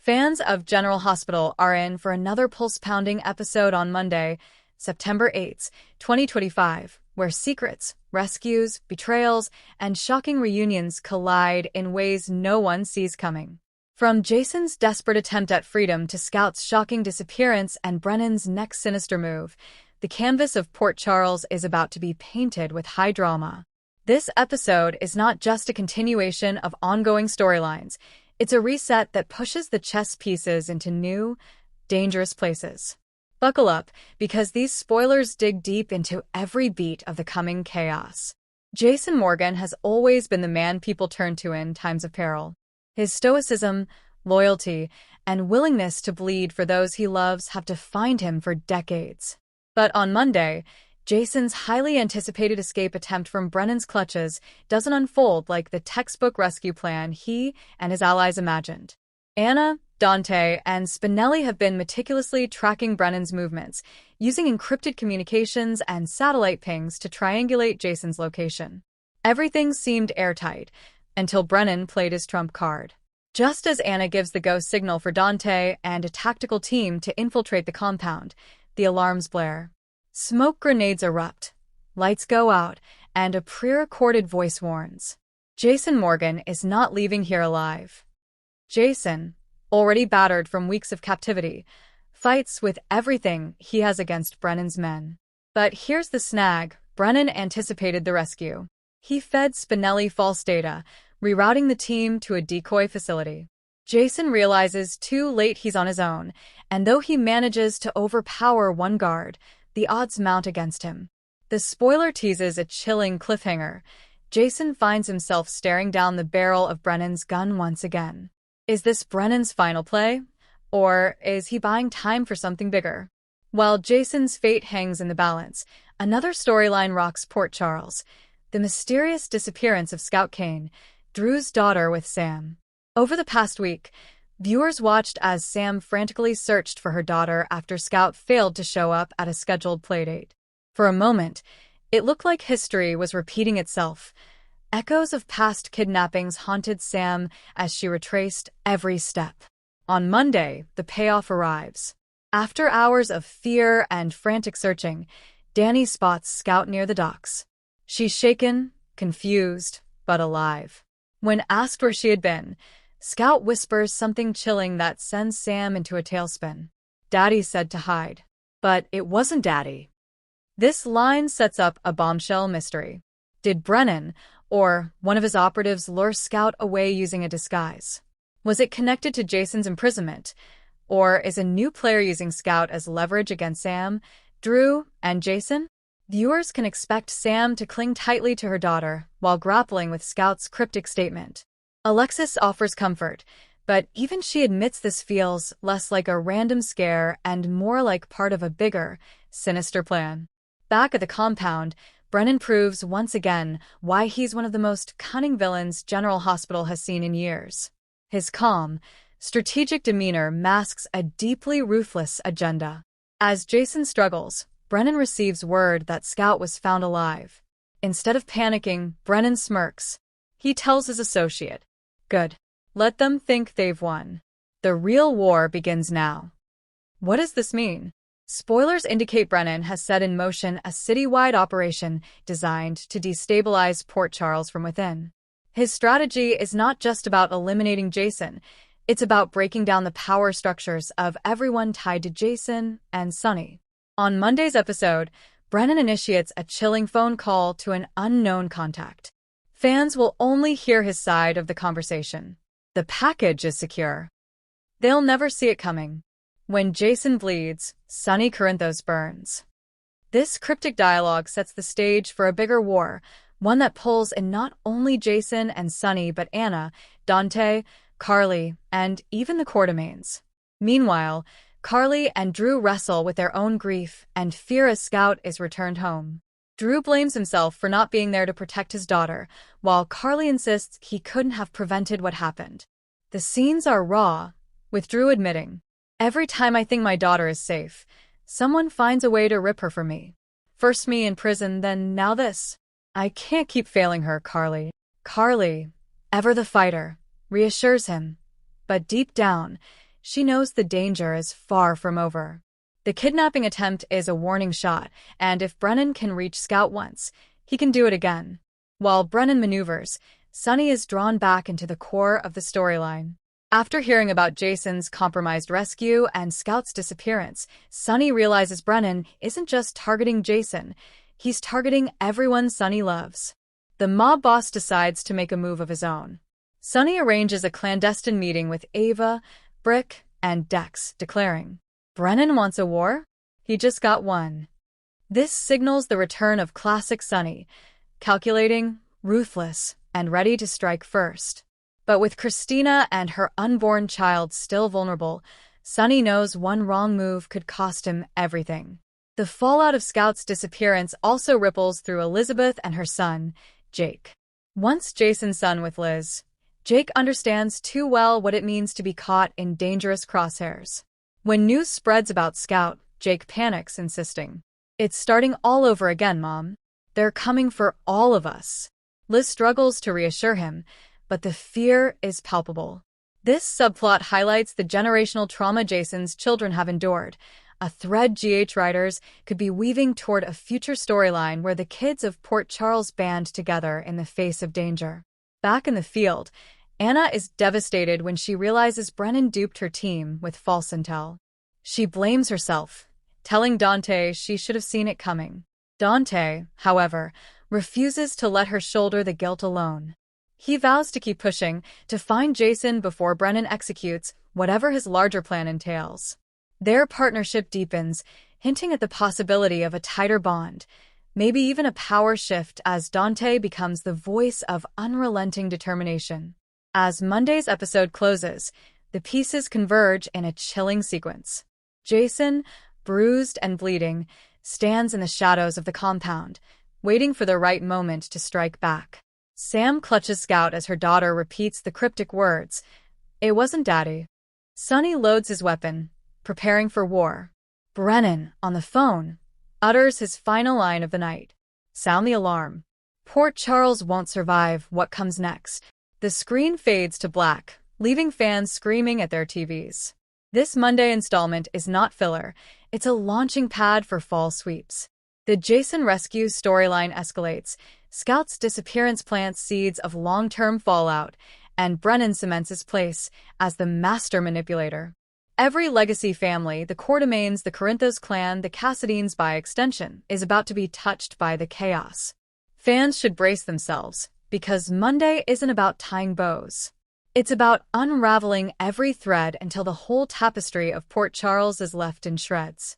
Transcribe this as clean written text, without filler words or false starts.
Fans of General Hospital are in for another pulse-pounding episode on Monday, September 8th, 2025, where secrets, rescues, betrayals, and shocking reunions collide in ways no one sees coming. From Jason's desperate attempt at freedom to Scout's shocking disappearance and Brennan's next sinister move, the canvas of Port Charles is about to be painted with high drama. This episode is not just a continuation of ongoing storylines. It's a reset that pushes the chess pieces into new, dangerous places. Buckle up, because these spoilers dig deep into every beat of the coming chaos. Jason Morgan has always been the man people turn to in times of peril. His stoicism, loyalty, and willingness to bleed for those he loves have defined him for decades. But on Monday, Jason's highly anticipated escape attempt from Brennan's clutches doesn't unfold like the textbook rescue plan he and his allies imagined. Anna, Dante, and Spinelli have been meticulously tracking Brennan's movements, using encrypted communications and satellite pings to triangulate Jason's location. Everything seemed airtight, until Brennan played his trump card. Just as Anna gives the go signal for Dante and a tactical team to infiltrate the compound, the alarms blare. Smoke grenades erupt, lights go out, and a pre-recorded voice warns. Jason Morgan is not leaving here alive. Jason, already battered from weeks of captivity, fights with everything he has against Brennan's men. But here's the snag: Brennan anticipated the rescue. He fed Spinelli false data, rerouting the team to a decoy facility. Jason realizes too late he's on his own, and though he manages to overpower one guard, the odds mount against him. The spoiler teases a chilling cliffhanger. Jason finds himself staring down the barrel of Brennan's gun once again. Is this Brennan's final play? Or is he buying time for something bigger? While Jason's fate hangs in the balance, another storyline rocks Port Charles: the mysterious disappearance of Scout Kane, Drew's daughter with Sam. Over the past week, viewers watched as Sam frantically searched for her daughter after Scout failed to show up at a scheduled playdate. For a moment, it looked like history was repeating itself. Echoes of past kidnappings haunted Sam as she retraced every step. On Monday, the payoff arrives. After hours of fear and frantic searching, Danny spots Scout near the docks. She's shaken, confused, but alive. When asked where she had been, Scout whispers something chilling that sends Sam into a tailspin. Daddy said to hide. But it wasn't Daddy. This line sets up a bombshell mystery. Did Brennan, or one of his operatives, lure Scout away using a disguise? Was it connected to Jason's imprisonment? Or is a new player using Scout as leverage against Sam, Drew, and Jason? Viewers can expect Sam to cling tightly to her daughter while grappling with Scout's cryptic statement. Alexis offers comfort, but even she admits this feels less like a random scare and more like part of a bigger, sinister plan. Back at the compound, Brennan proves once again why he's one of the most cunning villains General Hospital has seen in years. His calm, strategic demeanor masks a deeply ruthless agenda. As Jason struggles, Brennan receives word that Scout was found alive. Instead of panicking, Brennan smirks. He tells his associate, "Good. Let them think they've won. The real war begins now." What does this mean? Spoilers indicate Brennan has set in motion a citywide operation designed to destabilize Port Charles from within. His strategy is not just about eliminating Jason, it's about breaking down the power structures of everyone tied to Jason and Sonny. On Monday's episode, Brennan initiates a chilling phone call to an unknown contact. Fans will only hear his side of the conversation. The package is secure. They'll never see it coming. When Jason bleeds, Sonny Corinthos burns. This cryptic dialogue sets the stage for a bigger war, one that pulls in not only Jason and Sonny but Anna, Dante, Carly, and even the Quartermaines. Meanwhile, Carly and Drew wrestle with their own grief and fear as Scout is returned home. Drew blames himself for not being there to protect his daughter, while Carly insists he couldn't have prevented what happened. The scenes are raw, with Drew admitting, "Every time I think my daughter is safe, someone finds a way to rip her from me. First me in prison, then now this. I can't keep failing her, Carly." Carly, ever the fighter, reassures him. But deep down, She knows the danger is far from over. The kidnapping attempt is a warning shot, and if Brennan can reach Scout once, he can do it again. While Brennan maneuvers, Sunny is drawn back into the core of the storyline. After hearing about Jason's compromised rescue and Scout's disappearance, Sunny realizes Brennan isn't just targeting Jason, he's targeting everyone Sunny loves. The mob boss decides to make a move of his own. Sunny arranges a clandestine meeting with Ava, Brick, and Dex, declaring, "Brennan wants a war? He just got one." This signals the return of classic Sunny, calculating, ruthless, and ready to strike first. But with Christina and her unborn child still vulnerable, Sunny knows one wrong move could cost him everything. The fallout of Scout's disappearance also ripples through Elizabeth and her son, Jake. Once Jason's son with Liz, Jake understands too well what it means to be caught in dangerous crosshairs. When news spreads about Scout, Jake panics, insisting, "It's starting all over again, Mom. They're coming for all of us." Liz struggles to reassure him, but the fear is palpable. This subplot highlights the generational trauma Jason's children have endured, a thread GH writers could be weaving toward a future storyline where the kids of Port Charles band together in the face of danger. Back in the field, Anna is devastated when she realizes Brennan duped her team with false intel. She blames herself, telling Dante she should have seen it coming. Dante, however, refuses to let her shoulder the guilt alone. He vows to keep pushing, to find Jason before Brennan executes whatever his larger plan entails. Their partnership deepens, hinting at the possibility of a tighter bond, maybe even a power shift as Dante becomes the voice of unrelenting determination. As Monday's episode closes, the pieces converge in a chilling sequence. Jason, bruised and bleeding, stands in the shadows of the compound, waiting for the right moment to strike back. Sam clutches Scout as her daughter repeats the cryptic words, "It wasn't Daddy." Sunny loads his weapon, preparing for war. Brennan, on the phone, utters his final line of the night, "Sound the alarm." Port Charles won't survive what comes next. The screen fades to black, leaving fans screaming at their TVs. This Monday installment is not filler, it's a launching pad for fall sweeps. The Jason rescue storyline escalates, Scout's disappearance plants seeds of long-term fallout, and Brennan cements his place as the master manipulator. Every legacy family, the Quartermaines, the Corinthos clan, the Cassadines by extension, is about to be touched by the chaos. Fans should brace themselves, because Monday isn't about tying bows. It's about unraveling every thread until the whole tapestry of Port Charles is left in shreds.